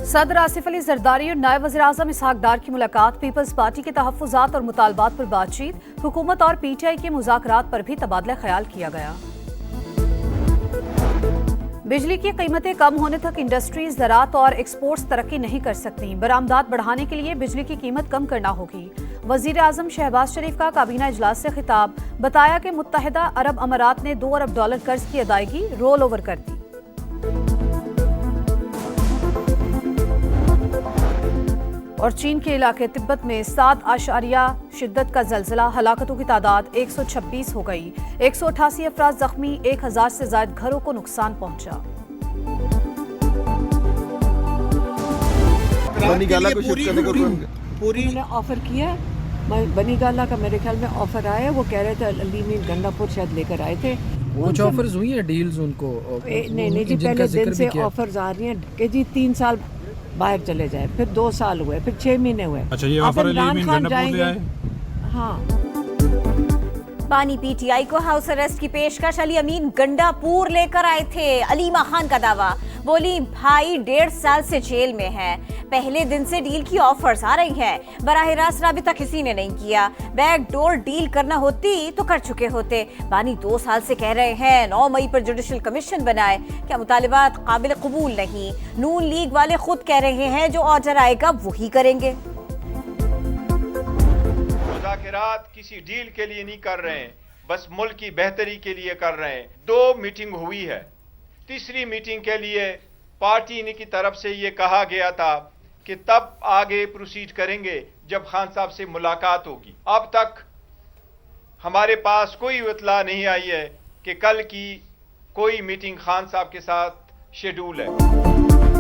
सदर आसिफ अली जरदारी और नायब वज़ीर-ए-आज़म इसहाक डार की मुलाकात, पीपल्स पार्टी के तहफ़्फ़ुज़ात और मुतालबात पर बातचीत, हुकूमत और PTI के मुज़ाकरात पर भी तबादला ख्याल किया गया। बिजली की कीमतें कम होने तक इंडस्ट्रीज, ज़राअत और एक्सपोर्ट्स तरक्की नहीं कर सकती। बरामदात बढ़ाने के लिए बिजली की कीमत कम करना होगी। वज़ीर-ए-आज़म शहबाज शरीफ का काबीना इजलास से खिताब, बताया कि मुत्तहिदा अरब अमारात ने $2 अरब कर्ज की अदायगी रोल ओवर कर दी। और चीन के इलाके तिब्बत में 7.0 शिद्दत का जलजिला, हलाकतों की तादाद 126 हो गई। 188 अफराद जख्मी, 1000 से ज्यादा घरों को नुकसान पहुंचा। पूरी ऑफर किया बनीगाला का, मेरे ख्याल में ऑफर आया। वो कह रहे थे अलीमीन गंडापुर शायद लेकर आए थे। कुछ ऑफर्स हुई है, डील्स उनको? नहीं जी, पहले दिन से ऑफर्स आ रही हैं कि जी 3 साल बाहर चले जाए, फिर 2 साल हुए, फिर 6 महीने हुए। अच्छा, ये ऑफर इमरान खान जाएंगे। हाँ। बानी PTI को हाउस अरेस्ट की पेशकश, अली अमीन गंडापुर लेकर आए थे। अलीमा खान का दावा, बोली भाई 1.5 साल से जेल में है। पहले दिन से डील की ऑफर्स आ रही हैं, बराह रास्त राबिता किसी ने नहीं किया। बैकडोर डील करना होती तो कर चुके होते। बानी 2 साल से कह रहे हैं 9 मई पर जुडिशल कमीशन बनाए। क्या मुतालिबात काबिल कबूल नहीं? नून लीग वाले खुद कह रहे हैं जो ऑर्डर आएगा वही करेंगे। मुज़ाकरात किसी डील के लिए नहीं कर रहे हैं, बस मुल्क की बेहतरी के लिए कर रहे हैं। 2 मीटिंग हुई है, तीसरी मीटिंग के लिए पार्टी ने की तरफ से ये कहा गया था कि तब आगे प्रोसीड करेंगे जब खान साहब से मुलाकात होगी। अब तक हमारे पास कोई इत्तला नहीं आई है कि कल की कोई मीटिंग खान साहब के साथ शेड्यूल है।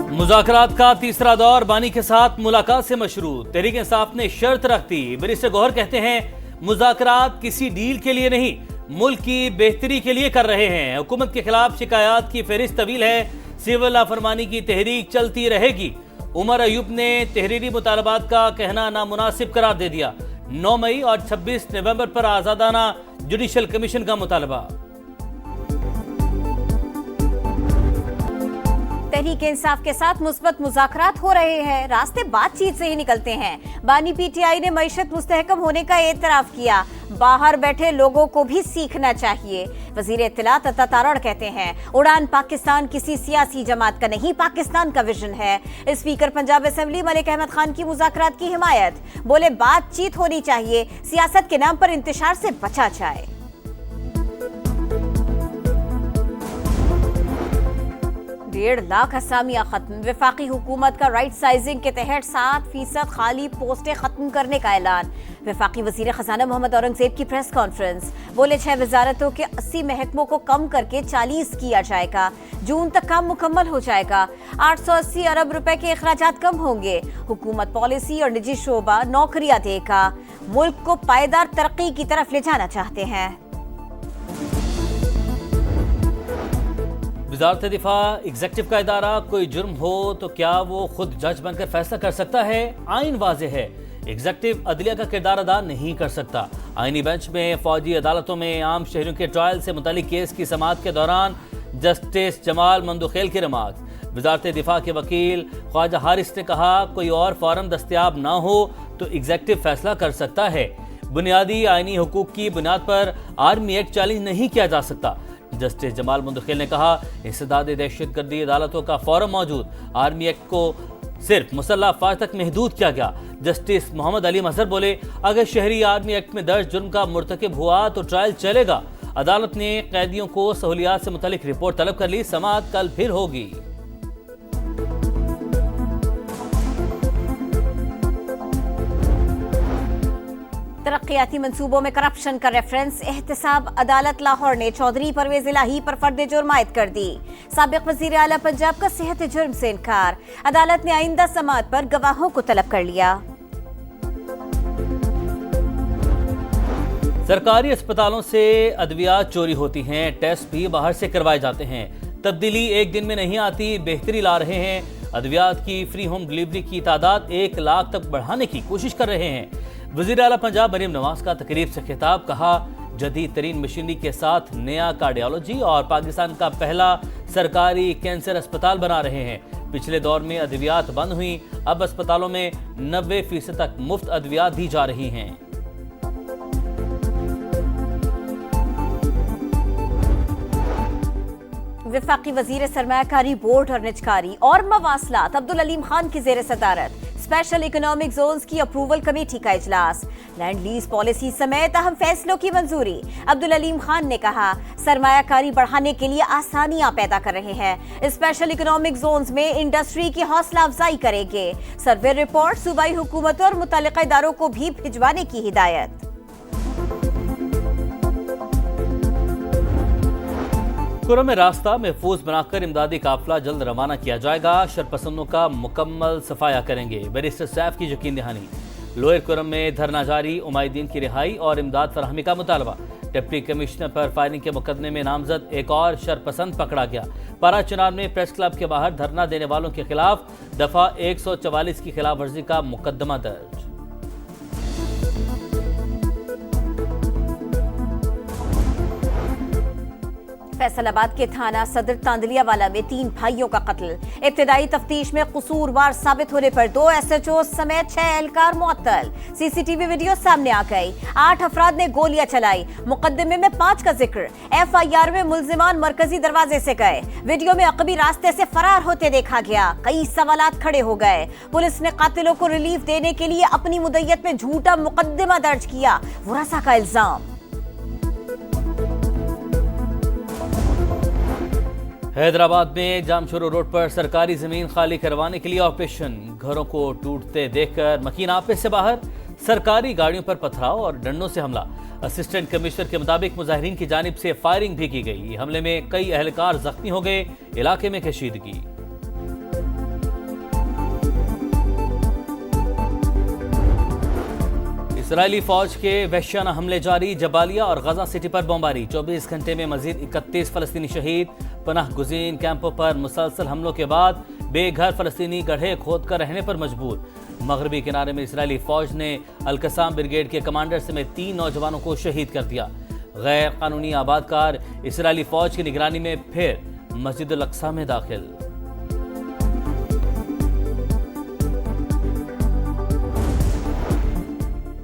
मुज़ाकरात का तीसरा दौर बानी के साथ मुलाकात से मशरूत। तहरीक इंसाफ ने शर्त रख दी। बैरिस्टर गौहर कहते हैं मुज़ाकरात किसी डील के लिए नहीं, मुल्क की बेहतरी के लिए कर रहे हैं। हुकूमत के खिलाफ शिकायत की फहरिस्त तवील है, सिविल लाफरमानी की तहरीक चलती रहेगी। उमर अयूब ने तहरीरी मुतालबात का कहना नामुनासिब करार दे दिया। 9 मई और 26 नवंबर पर आज़ादाना जुडिशल कमीशन का मुतालबा। तहरीक इंसाफ के साथ मुस्बत मुज़ाकरात हो रहे हैं, रास्ते बातचीत से ही निकलते हैं। बानी PTI ने मईशत मुस्तहकम होने का एतराफ़ किया। बाहर बैठे लोगों को भी सीखना चाहिए। वज़ीर इत्तलात अता तारड़ कहते हैं उड़ान पाकिस्तान किसी सियासी जमात का नहीं, पाकिस्तान का विजन है। स्पीकर पंजाब असेंबली मलिक अहमद खान की मुज़ाकरात की हिमायत, बोले बातचीत होनी चाहिए, सियासत के नाम पर इंतशार से बचा जाए। 1.5 लाख असामियां खत्म। वफाकी हुकूमत का राइट साइजिंग के तहत 7% खाली पोस्टें खत्म करने का ऐलान। वफाकी वजीर खजाना मोहम्मद औरंगजेब की प्रेस कॉन्फ्रेंस, बोले 6 वजारतों के 80 महकमों को कम करके 40 किया जाएगा। जून तक काम मुकम्मल हो जाएगा। 880 अरब रुपए के अखराजात कम होंगे। हुकूमत पॉलिसी और निजी शोबा नौकरियां देगा। मुल्क को पायदार तरक्की की तरफ ले जाना चाहते हैं। वज़ारत दिफा एग्जेक्टिव का इदारा, कोई जुर्म हो तो क्या वो खुद जज बनकर फैसला कर सकता है? आइन वाज़ेह है, एग्जेक्टिव अदलिया का किरदार अदा नहीं कर सकता। आइनी बेंच में फौजी अदालतों में आम शहरियों के ट्रायल से मुतालिक केस की समाअत के दौरान जस्टिस जमाल मंदुखेल के रिमार्क। वज़ारत दिफा के वकील ख्वाजा हारिस ने कहा कोई और फॉरम दस्तयाब ना हो तो एग्जेक्टिव फैसला कर सकता है। बुनियादी आइनी हुकूक की बुनियाद पर आर्मी एक्ट चैलेंज नहीं किया जा सकता। जस्टिस जमाल मंदुखेल ने कहा इस्तेदाद दहशतगर्दी अदालतों का फॉरम मौजूद, आर्मी एक्ट को सिर्फ मुसल्लह अफवाज तक महदूद किया गया। जस्टिस मोहम्मद अली मजहर बोले अगर शहरी आर्मी एक्ट में दर्ज जुर्म का मुर्तकिब हुआ तो ट्रायल चलेगा। अदालत ने कैदियों को सहूलियात से मुतालिक रिपोर्ट तलब कर ली। समाअत कल फिर होगी। तरक्याती मंसूबों में करप्शन का रेफरेंस, एहतसाब अदालत लाहौर ने चौधरी परवेज इलाही पर फर्द जुर्म आयद कर दी। साबिक वजीर आला पंजाब का सेहत जुर्म से इनकार, अदालत ने आइंदा समाअत पर गवाहों को तलब कर लिया। सरकारी अस्पतालों से अद्वियात चोरी होती हैं, टेस्ट भी बाहर से करवाए जाते हैं। तब्दीली एक दिन में नहीं आती, बेहतरी ला रहे हैं। अद्वियात की फ्री होम डिलीवरी की तादाद 1 लाख तक बढ़ाने की कोशिश कर रहे हैं। वज़ीर आला पंजाब मरीम नवाज का तकरीब से खिताब, कहा जदीद तरीन मशीनरी के साथ नया कार्डियोलॉजी और पाकिस्तान का पहला सरकारी कैंसर अस्पताल बना रहे हैं। पिछले दौर में अद्वियात बंद हुई, अब अस्पतालों में 90% तक मुफ्त अद्वियात दी जा रही हैं। वफाकी वजीर सरमायाकारी बोर्ड और निजकारी और मवासलात अब्दुल अलीम खान की जेर सदारत स्पेशल इकोनॉमिक जोन्स की अप्रूवल कमेटी का इजलास, लैंड लीज पॉलिसी समेत अहम फैसलों की मंजूरी। अब्दुल अलीम खान ने कहा, सरमायाकारी बढ़ाने के लिए आसानियां पैदा कर रहे हैं। स्पेशल इकोनॉमिक जोन्स में इंडस्ट्री की हौसला अफजाई करेंगे। सर्वे रिपोर्ट सूबाई हुकूमतों और मुतल्लिका इदारों को भी भिजवाने की हिदायत। कुर्रम में रास्ता महफूज बनाकर इमदादी काफिला जल्द रवाना किया जाएगा। शरपसंदों का मुकम्मल सफाया करेंगे, बैरिस्टर सैफ की यकीन दहानी। लोअर कुर्रम में धरना जारी, उमाइदीन की रिहाई और इमदाद फराहमी का मुतालबा। डिप्टी कमिश्नर पर फायरिंग के मुकदमे में नामजद एक और शरपसंद पकड़ा गया। पारा चनार में प्रेस क्लब के बाहर धरना देने वालों के खिलाफ दफा 144 की खिलाफ वर्जी का मुकदमा दर्ज। फैसलाबाद के थाना सदर तांदलियावाला में 3 भाइयों का कत्ल। इब्तिदाई तफ्तीश में कसूरवार साबित होने पर 2 SHO समेत 6 एहलकार मुअत्तल। सीसीटीवी वीडियो सामने आ गई। 8 अफराद ने गोलियां चलाई। मुकदमे में 5 का जिक्र। FIR में मुल्जिमान मरकजी दरवाजे से गए। वीडियो में अकबी रास्ते से फरार होते देखा गया। कई सवालात खड़े हो गए। पुलिस ने कातिलों को रिलीफ देने के लिए अपनी मुद्दत में झूठा मुकदमा दर्ज किया, वरासा का इल्जाम। हैदराबाद में जामशोरो रोड पर सरकारी जमीन खाली करवाने के लिए ऑपरेशन। घरों को टूटते देखकर मकीन आपे से बाहर, सरकारी गाड़ियों पर पथराव और डंडों से हमला। असिस्टेंट कमिश्नर के मुताबिक मुजाहिरीन की जानिब से फायरिंग भी की गई। हमले में कई एहलकार जख्मी हो गए। इलाके में कशीदगी। इसराइली फौज के वहशियाना हमले जारी, जबालिया और गजा सिटी पर बमबारी। 24 घंटे में मजीद 31 फलस्तीनी शहीद। पनाह गुज़ीन कैंपों पर मुसलसल हमलों के बाद बेघर फलस्तीनी गड्ढे खोद कर रहने पर मजबूर। मगरबी किनारे में इसराइली फौज ने अल-कसाम ब्रिगेड के कमांडर समेत 3 नौजवानों को शहीद कर दिया। गैर कानूनी आबादकार इसराइली फौज की निगरानी में फिर मस्जिद अल-अक्सा में दाखिल।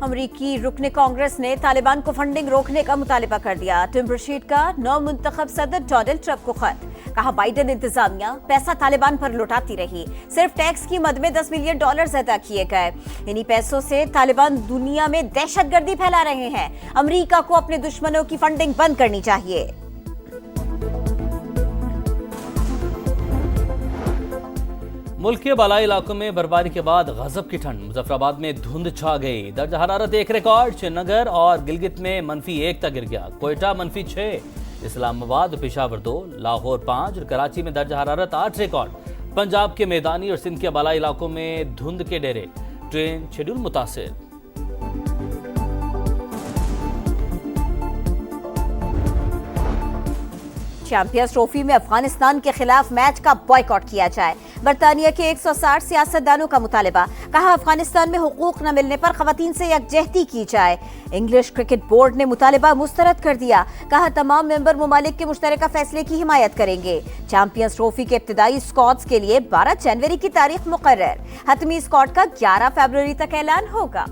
अमरीकी रुकने कांग्रेस ने तालिबान को फंडिंग रोकने का मुतालिबा कर दिया। टिम रशीद का नौ मुंतखब सदर डोनाल्ड ट्रंप को खत। कहा, बाइडेन इंतजामिया पैसा तालिबान पर लुटाती रही। सिर्फ टैक्स की मद में $10 मिलियन अदा किए गए। इन्हीं पैसों से तालिबान दुनिया में दहशतगर्दी फैला रहे हैं। अमरीका को अपने दुश्मनों की फंडिंग बंद करनी चाहिए। मुल्क के बालाई इलाकों में बर्फबारी के बाद गजब की ठंड। मुजफ्फराबाद में धुंध छा गई। दर्ज हरारत 1 रिकॉर्ड। श्रीनगर और गिलगित में -1 तक गिर गया। कोयटा -6, इस्लामाबाद और पेशावर 2, लाहौर 5 और कराची में दर्ज हरारत 8 रिकॉर्ड। पंजाब के मैदानी और सिंध के बालाई इलाकों में धुंध के डेरे। ट्रेन शेड्यूल मुतासिर। चैंपियंस ट्रॉफी में अफगानिस्तान के खिलाफ मैच का बॉयकॉट किया जाए। बरतानिया के 160 सियासतदानों का मुतालिबा। कहा, अफगानिस्तान में हुकूक न मिलने पर खवातीन से यकजहती की जाए। इंग्लिश क्रिकेट बोर्ड ने मुतालिबा मुस्तरद कर दिया। कहा, तमाम मेंबर मुमालिक के मुश्तरका फैसले की हिमायत करेंगे। चैंपियंस ट्रॉफी के इब्तिदाई स्क्वाड्स के लिए 12 जनवरी की तारीख मुकर्रर। हतमी स्क्वाड का 11 फरवरी तक ऐलान होगा।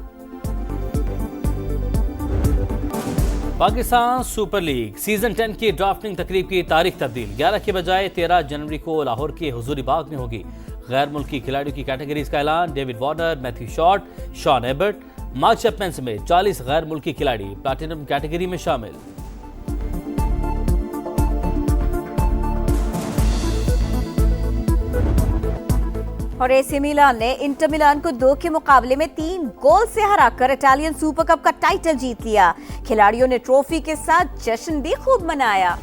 पाकिस्तान सुपर लीग सीजन 10 की ड्राफ्टिंग तकरीब की तारीख तब्दील। 11 के बजाय 13 जनवरी को लाहौर के हुजूरी बाग में होगी। गैर मुल्की खिलाड़ियों की कैटेगरीज का ऐलान। David Warner, Matthew Short, Shawn Ebert, mark Chapman समेत 40 गैर मुल्की खिलाड़ी प्लैटिनम कैटेगरी में शामिल। और एसी मिलान ने इंटर मिलान को 2 के मुकाबले में 3 गोल से हराकर इटालियन सुपर कप का टाइटल जीत लिया। खिलाड़ियों ने ट्रॉफी के साथ जश्न भी खूब मनाया।